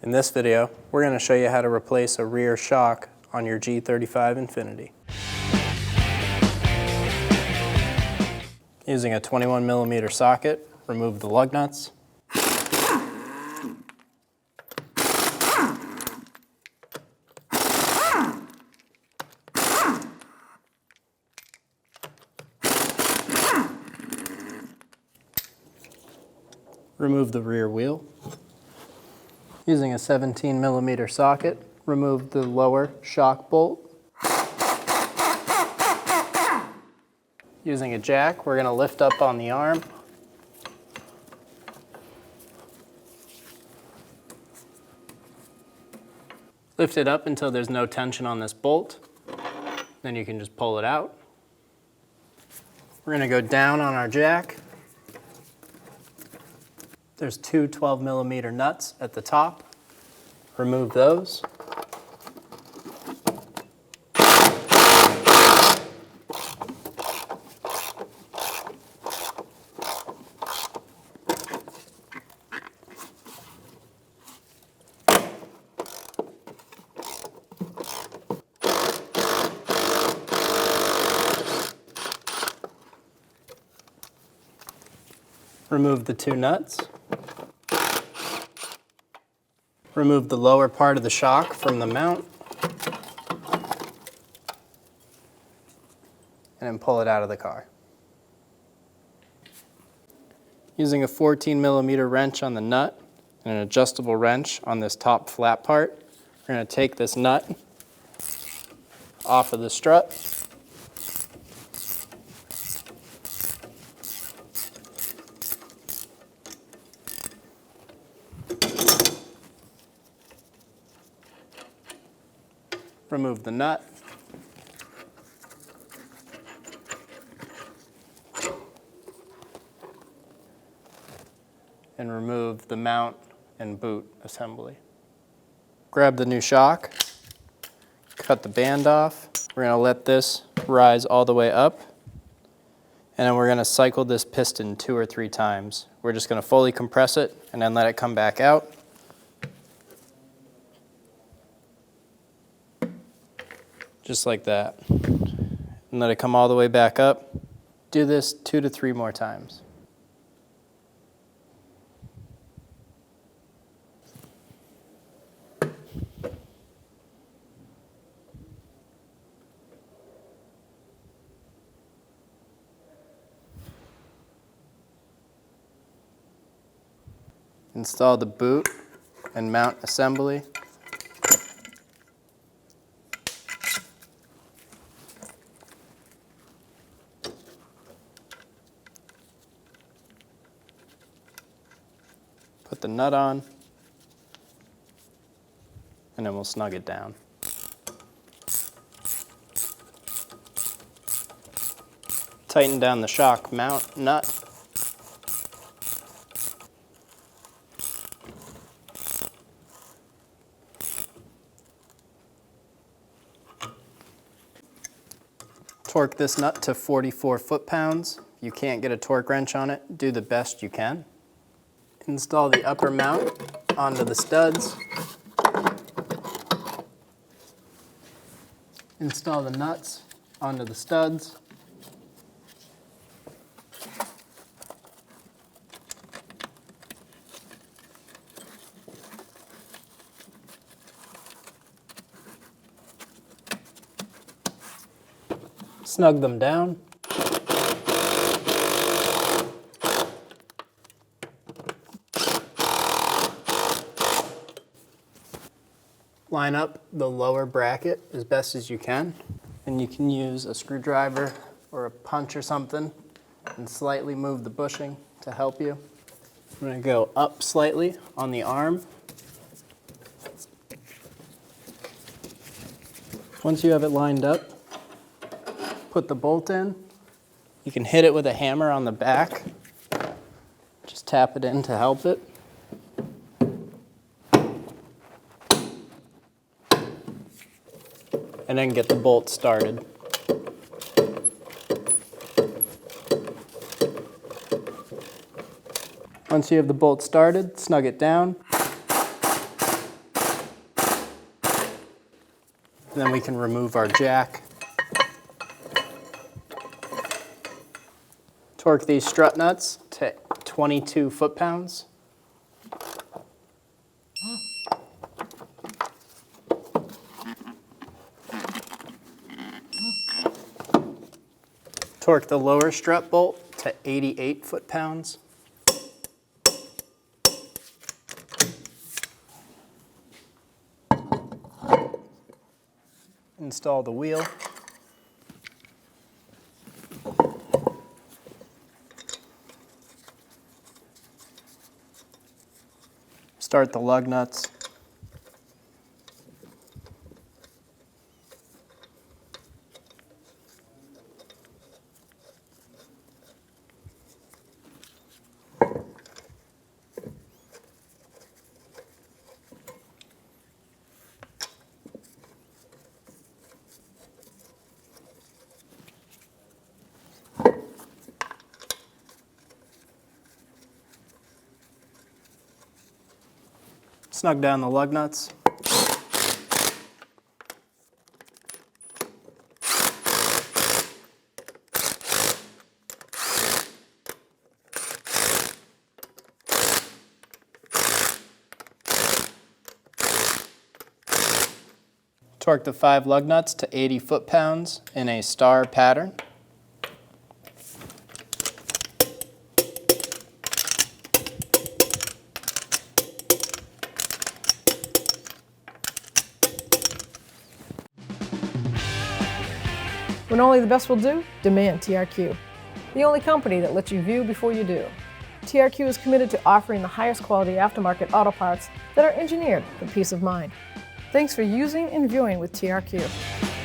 In this video, we're going to show you how to replace a rear shock on your G35 Infiniti. Using a 21mm socket, remove the lug nuts. Remove the rear wheel. Using a 17mm socket, remove the lower shock bolt. Using a jack, we're going to lift up on the arm. Lift it up until there's no tension on this bolt. Then you can just pull it out. We're going to go down on our jack. There's two 12mm nuts at the top. Remove those. Remove the two nuts. Remove the lower part of the shock from the mount. And then pull it out of the car. Using a 14mm wrench on the nut and an adjustable wrench on this top flat part, we're going to take this nut off of the strut. Remove the nut. And remove the mount and boot assembly. Grab the new shock, cut the band off. We're going to let this rise all the way up, and then we're going to cycle this piston 2 or 3 times. We're just going to fully compress it and then let it come back out. Just like that. And let it come all the way back up. Do this 2 to 3 more times. Install the boot and mount assembly. Put the nut on, and then we'll snug it down. Tighten down the shock mount nut. Torque this nut to 44 foot-pounds. If you can't get a torque wrench on it, do the best you can. Install the upper mount onto the studs. Install the nuts onto the studs. Snug them down. Line up the lower bracket as best as you can, and you can use a screwdriver or a punch or something and slightly move the bushing to help you. I'm going to go up slightly on the arm. Once you have it lined up, put the bolt in. You can hit it with a hammer on the back. Just tap it in to help it. And then get the bolt started. Once you have the bolt started, snug it down. And then we can remove our jack. Torque these strut nuts to 22 foot-pounds. Torque the lower strut bolt to 88 foot-pounds. Install the wheel. Start the lug nuts. Snug down the lug nuts. Torque the 5 lug nuts to 80 foot-pounds in a star pattern. When only the best will do, demand TRQ. The only company that lets you view before you do. TRQ is committed to offering the highest quality aftermarket auto parts that are engineered for peace of mind. Thanks for using and viewing with TRQ.